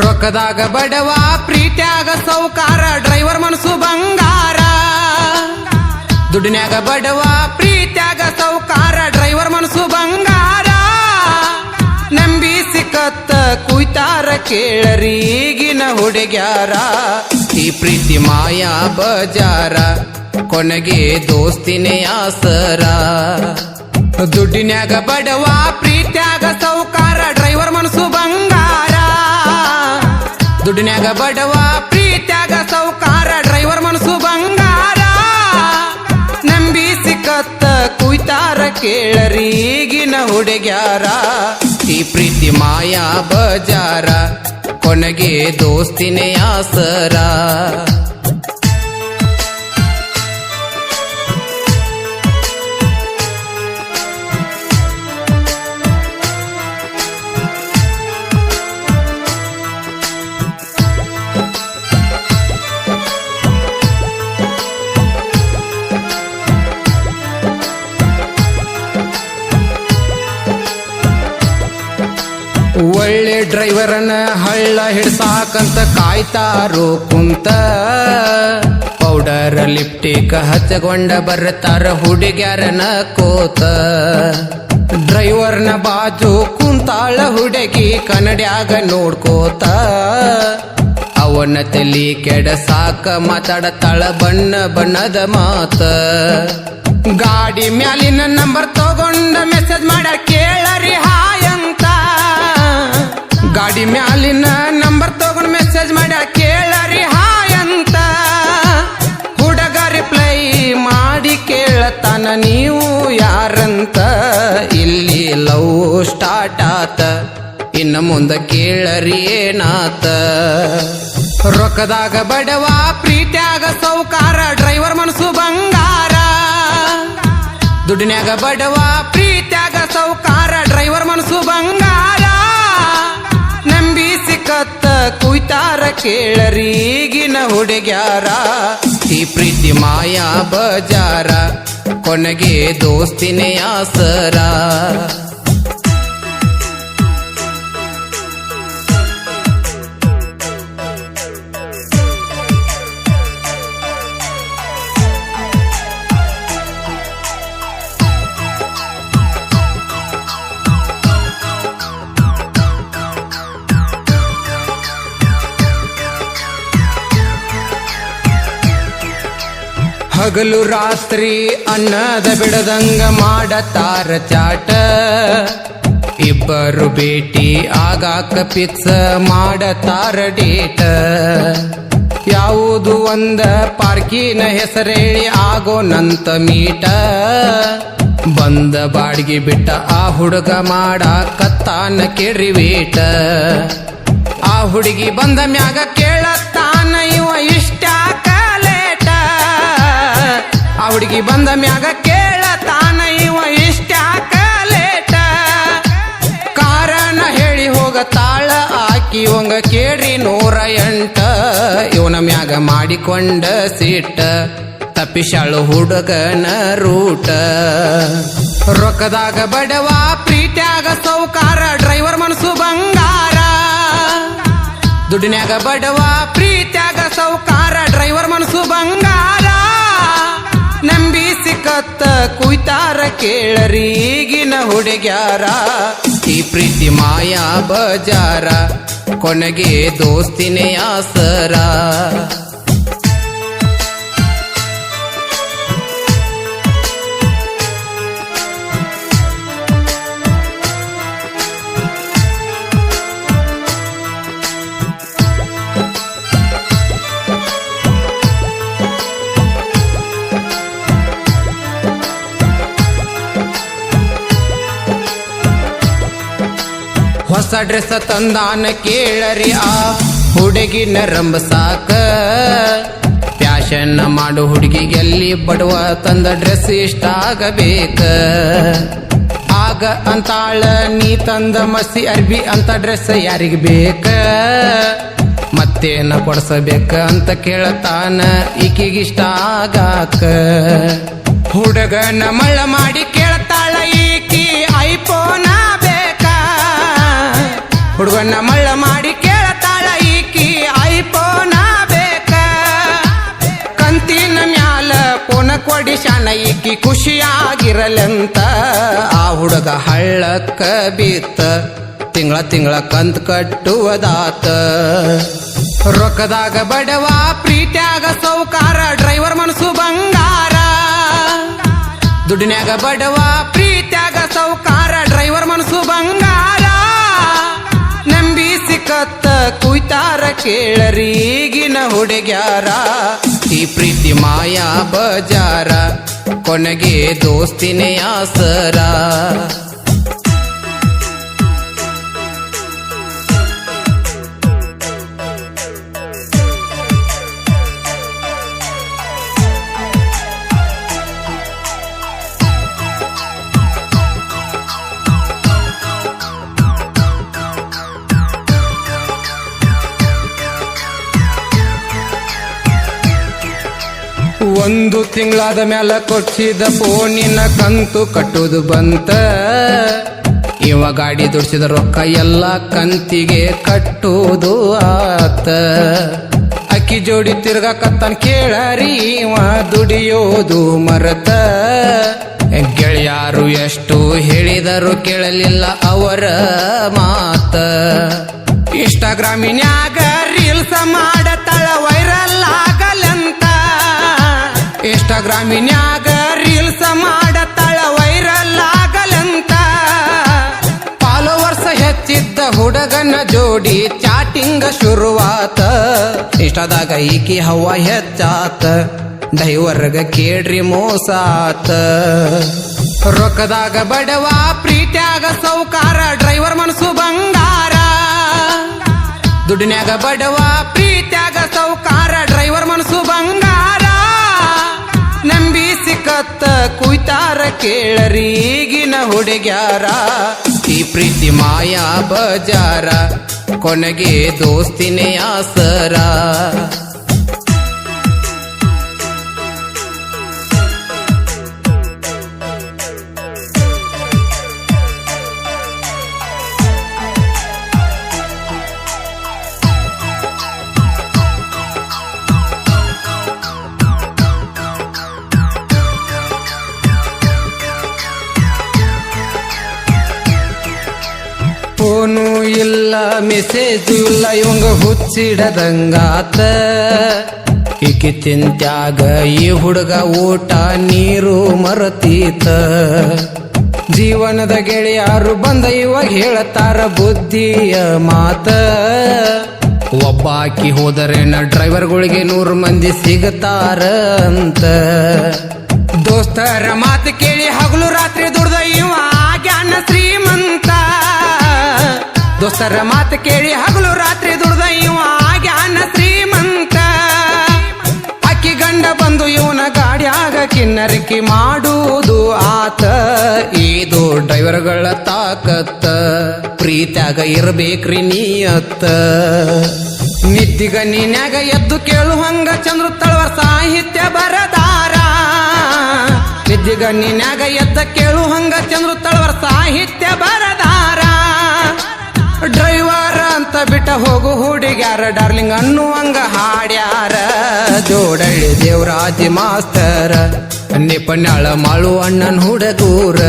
ರೊಕ್ಕದಾಗ ಬಡವ ಪ್ರೀತ್ಯಾಗ ಸೌಕಾರ ಡ್ರೈವರ್ ಮನಸ್ಸು ಬಂಗಾರ. ದುಡ್ನ್ಯಾಗ ಬಡವ ಪ್ರೀತ್ಯಾಗ ಸೌಕಾರ ಡ್ರೈವರ್ ಮನಸ್ಸು ಬಂಗಾರ. ನಂಬಿ ಸಿಕ್ಕತ್ತ ಕುಯ್ತಾರ ಕೇಳರಿ ಈಗಿನ ಹುಡುಗ್ಯಾರ. ಈ ಪ್ರೀತಿ ಮಾಯಾ ಬಜಾರ ಕೊನೆಗೆ ದೋಸ್ತಿನೇ ಆಸರ. ದುಡ್ಡಿನ್ಯಾಗ ಬಡವ ಪ್ರೀತ್ಯಾಗ ಸೌಕಾರ ಡ್ರೈವರ್ ಮನಸ್ಸು ಬಂಗಾರ. ದುಡ್ಡಿನ್ಯಾಗ ಬಡವ ಪ್ರೀತ್ಯಾಗ ಸೌಕಾರ ಡ್ರೈವರ್ ಮನಸ್ಸು ಬಂಗಾರ. ನಂಬಿ ಸಿಕ್ಕತ್ತ ಕುಯ್ತಾರ ಕೇಳರಿ ಈಗಿನ ಹುಡುಗ್ಯಾರ. ಈ ಪ್ರೀತಿ ಮಾಯಾ ಬಜಾರ ಕೊನೆಗೆ ದೋಸ್ತಿನೇ ಆಸರ. ಒಳ್ಳೆ ಡ್ರೈವರನ್ನ ಹಳ್ಳ ಹಿಡ್ಸಾಕಂತ ಕಾಯ್ತಾರೋ ಕುಂತ. ಪೌಡರ್ ಲಿಪ್ಟಿಕ್ ಹಚ್ಚಗೊಂಡ ಬರ್ತಾರ ಹುಡುಗ್ಯಾರನ ಕೋತ. ಡ್ರೈವರ್ನ ಬಾಜು ಕುಂತಾಳ ಹುಡುಗಿ ಕನ್ನಡ್ಯಾಗ ನೋಡ್ಕೋತ. ಅವನ ತಲಿ ಕೆಡಸಾಕ ಮಾತಾಡತಾಳ ಬಣ್ಣ ಬಣ್ಣದ ಮಾತ. ಗಾಡಿ ಮ್ಯಾಲಿನ ನಂಬರ್ ತಗೊಂಡ ಮೆಸೇಜ್ ಮಾಡ ಕೇಳರಿ ಹಾಯ್ ಅಂತ. ಗಾಡಿ ಮ್ಯಾಲಿನ ನಂಬರ್ ತಗೊಂಡ್ ಮೆಸೇಜ್ ಮಾಡ ಕೇಳರಿ ಹಾಯ್ ಅಂತ. ಹುಡುಗ ರಿಪ್ಲೈ ಮಾಡಿ ಕೇಳತಾನ ನೀವು ಯಾರಂತ. ಇಲ್ಲಿ ಲವ್ ಸ್ಟಾರ್ಟ್ ಆತ ಇನ್ನು ಮುಂದೆ ಕೇಳರಿ ಏನಾತ. ರೊಕ್ಕದಾಗ ಬಡವ ಪ್ರೀತ್ಯಾಗ ಸೌಕಾರ ಡ್ರೈವರ್ ಮನಸ್ಸು ಬಂಗಾರ. ದುಡ್ನ್ಯಾಗ ಬಡವ ಪ್ರೀತ್ಯಾಗ ಸೌಕಾರ ಡ್ರೈವರ್ ಮನಸ್ಸು ಬಂಗಾರ. ನಂಬಿ ಸಿಕ್ಕತ್ತ ಕುಯ್ತಾರ ಕೇಳರಿ ಈಗಿನ ಹುಡುಗ್ಯಾರ. ಈ ಪ್ರೀತಿ ಮಾಯಾ ಬಜಾರ ಕೊನೆಗೆ ದೋಸ್ತಿನೇ ಆಸರ. ಹಗಲು ರಾತ್ರಿ ಅನ್ನದ ಬಿಡದಂಗ ಮಾಡತಾರ ಚಾಟ. ಇಬ್ಬರು ಭೇಟಿ ಆಗಾಕ ಫಿಕ್ಸ್ ಮಾಡತಾರ ಡೇಟ. ಯಾವುದು ಒಂದ ಪಾರ್ಕಿನ ಹೆಸರೇಳಿ ಆಗೋನಂತ ಮೀಟ. ಬಂದ ಬಾಡಿಗೆ ಬಿಟ್ಟ ಆ ಹುಡುಗ ಮಾಡಾಕತ್ತಾನ ಕೇಳಿವೇಟ. ಆ ಹುಡುಗಿ ಬಂದ ಮ್ಯಾಗ ಕೇಳತ್ತಾನ ಇವ ಇಷ್ಟಾಕ ಲೇಟ. ಆ ಹುಡುಗಿ ಬಂದ ಮ್ಯಾಗ ಕೇಳತಾನ ಇವ ಇಷ್ಟಾಕ ಲೇಟ. ಕಾರಣ ಹೇಳಿ ಹೋಗತಾಳ ಆಕಿ ಇವಂಗ ಕೇಳ್ರಿ 108. ಇವನ ಮ್ಯಾಗ ಮಾಡಿಕೊಂಡ ಸೀಟ ತಪ್ಪಿಸಾಳು ಹುಡುಗನ ರೂಟ. ರೊಕ್ಕದಾಗ ಬಡವ ಪ್ರೀತ್ಯಾಗ ಸೌಕಾರ ಡ್ರೈವರ್ ಮನಸ್ಸು ಬಂಗಾರ. ದುಡ್ನ್ಯಾಗ ಬಡವ ಪ್ರೀತ್ಯಾಗ ಸೌಕಾರ ಡ್ರೈವರ್ ಮನಸ್ಸು ಬಂಗಾರ. ನಂಬಿ ಸಿಕ್ಕತ್ತ ಕುಯ್ತಾರ ಕೇಳರಿ ಈಗಿನ ಹುಡುಗ್ಯಾರ. ಈ ಪ್ರೀತಿ ಮಾಯಾ ಬಜಾರ ಕೊನೆಗೆ ದೋಸ್ತಿನೇ ಆಸರ. ಹೊಸ ಡ್ರೆಸ್ ತಂದಾನ ಕೇಳರಿ ಆ ಹುಡುಗಿನ ರಂಬಸಾಕ. ಫ್ಯಾಷನ್ ಮಾಡು ಹುಡುಗಿಗೆಲ್ಲಿ ಬಡವ ತಂದ ಡ್ರೆಸ್ ಇಷ್ಟ ಆಗಬೇಕ. ಆಗ ಅಂತಾಳ ನೀ ತಂದ ಮಸಿ ಅರ್ಬಿ ಅಂತ ಡ್ರೆಸ್ ಯಾರಿಗ ಬೇಕ. ಮತ್ತೇನ ಕೊಡ್ಸಬೇಕ ಅಂತ ಕೇಳತಾನ ಈಕಿಗಿಷ್ಟ ಆಗಾಕ. ಹುಡುಗನ ಮಳ್ಳ ಮಾಡಿ ಕೇಳ್ತಾಳ ಈಕಿ ಐಫೋನ ಬೇಕಾ. ಹುಡುಗನ ಮಳ್ಳ ಮಾಡಿ ಕೇಳ್ತಾಳ ಕೊಡಿಶಾನ ಈಕಿ ಖುಷಿಯಾಗಿರಲಂತ ಆ ಹುಡುಗ ಹಳ್ಳಕ್ಕ ಬಿತ್ತ ತಿಂಗಳ ಕಂತ್ ಕಟ್ಟುವುದಾತ ರೊಕ್ಕದಾಗ ಬಡವ ಪ್ರೀತ್ಯಾಗ ಸೌಕಾರ ಡ್ರೈವರ್ ಮನಸ್ಸು ಬಂಗಾರ ದುಡ್ಡಿನ್ಯಾಗ ಬಡವ ಪ್ರೀತ್ಯಾಗ ಸೌಕಾರ ಡ್ರೈವರ್ ಮನಸ್ಸು ಬಂಗಾರ ನಂಬಿ ಸಿಕ್ಕತ್ತ ಕುಯ್ತಾರ ಕೇಳರಿ ಈಗಿನ ಹುಡುಗ್ಯಾರ ಈ ಪ್ರೀತಿ ಮಾಯಾ ಬಜಾರ ಕೊನೆಗೆ ದೋಸ್ತಿನೇ ಆಸರ ಒಂದು ತಿಂಗಳಾದ ಮ್ಯಾಲ ಕೊಡ್ಸಿದ ಫೋನಿನ ಕಂತು ಕಟ್ಟುದು ಬಂತ ಇವ ಗಾಡಿ ದುಡ್ಸಿದ ರೊಕ್ಕ ಎಲ್ಲ ಕಂತಿಗೆ ಕಟ್ಟುವುದು ಆತ ಅಕ್ಕಿ ಜೋಡಿ ತಿರ್ಗಾಕತ್ತಾನ ಕೇಳರಿ ಇವ ದುಡಿಯೋದು ಮರತ ಗೆಳೆಯಾರು ಎಷ್ಟು ಹೇಳಿದರು ಕೇಳಲಿಲ್ಲ ಅವರ ಮಾತ ಇನ್ಸ್ಟಾಗ್ರಾಮಿನ್ಯಾಗ ರೀಲ್ಸ್ ಮಾಡತಾಳ ವೈರಲ್ ಆಗಲಂತ ಇನ್ಸ್ಟಾಗ್ರಾಮಿನ್ಯಾಗ ರೀಲ್ಸ್ ಮಾಡತಾಳ ವೈರಲ್ ಆಗಲಂತ ಫಾಲೋವರ್ಸ್ ಹೆಚ್ಚಿದ್ದ ಹುಡುಗನ ಜೋಡಿ ಚಾಟಿಂಗ್ ಶುರುವಾತ ಇನ್ಸ್ಟಾದಾಗ ಈಕಿ ಹವ್ವ ಹೆಚ್ಚಾತ ಡೈವರ್ಗ ಕೇಳ್ರಿ ಮೋಸಾತ ರೊಕ್ಕದಾಗ ಬಡವ ಪ್ರೀತ್ಯಾಗ ಸೌಕಾರ ಡ್ರೈವರ್ ಮನಸ್ಸು ಬಂಗಾರ ದುಡ್ಡಿನ್ಯಾಗ ಬಡವ ಪ್ರೀತ್ಯಾಗ ಸೌಕಾರ ಡ್ರೈವರ್ ಮನಸ್ಸು ಬಂಗಾರ ನಂಬಿ ಸಿಕ್ಕತ್ತ ಕುಯ್ತಾರ ಕೇಳರಿ ಈಗಿನ ಹುಡುಗ್ಯಾರ ಈ ಪ್ರೀತಿ ಮಾಯಾ ಬಜಾರ ಕೊನೆಗೆ ದೋಸ್ತಿನೇ ಆಸರ ಫೋನು ಇಲ್ಲ ಮೆಸೇಜು ಇಲ್ಲ ಇವಂಗ ಹುಚ್ಚಿಡದಂಗಾತ ಈಕಿ ತಿಂತ್ಯಾಗ ಈ ಹುಡುಗ ಊಟ ನೀರು ಮರತೀತ ಜೀವನದ ಗೆಳೆಯಾರು ಬಂದ ಇವಾಗ ಹೇಳತಾರ ಬುದ್ಧಿಯ ಮಾತ ಒಬ್ಬಾಕಿ ಹೋದರೇನ ಡ್ರೈವರ್ಗಳಿಗೆ 100 ಮಂದಿ ಸಿಗತಾರ ಅಂತ ದೋಸ್ತರ ಮಾತು ಕೇಳಿ ಹಗಲು ರಾತ್ರಿ ದುಡ್ದ ಇವ ಆಗ್ಯಾನ ಶ್ರೀಮಂತ ದೋಸ್ತರ ಮಾತು ಕೇಳಿ ಹಗಲು ರಾತ್ರಿ ದುಡ್ದ ಇವ ಆಗ್ಯಾನ ಶ್ರೀಮಂತ ಅಕ್ಕಿ ಗಂಡ ಬಂದು ಇವನ ಗಾಡಿಯಾಗ ಕಿನ್ನರಿಕಿ ಮಾಡುವುದು ಆತ ಇದು ಡ್ರೈವರ್ಗಳ ತಾಕತ್ತ ಪ್ರೀತ್ಯಾಗ ಇರ್ಬೇಕ್ರಿ ನೀಯತ್ತ ನಿದ್ದಿಗ ನೀನ್ಯಾಗ ಎದ್ದು ಕೇಳುವಂಗ ಚಂದ್ರ ತಳವರ್ ಸಾಹಿತ್ಯ ಬರದಾರ ನಿದ್ದಿಗ ನೀನ್ಯಾಗ ಎದ್ದ ಕೇಳುವಂಗ ಚಂದ್ರ ತಳವರ್ ಸಾಹಿತ್ಯ ಬರದಾರ ಡ್ರೈವರ್ ಅಂತ ಬಿಟ್ಟ ಹೋಗು ಹುಡುಗ್ಯಾರ ಡಾರ್ಲಿಂಗ್ ಅನ್ನುವಂಗ ಹಾಡ್ಯಾರ ಜೋಡಳ್ಳಿ ದೇವರಾಜಿ ಮಾಸ್ತರ ನಿಪನ್ಯಾಳ ಮಾಳು ಅಣ್ಣನ್ ಹುಡುಗೂರ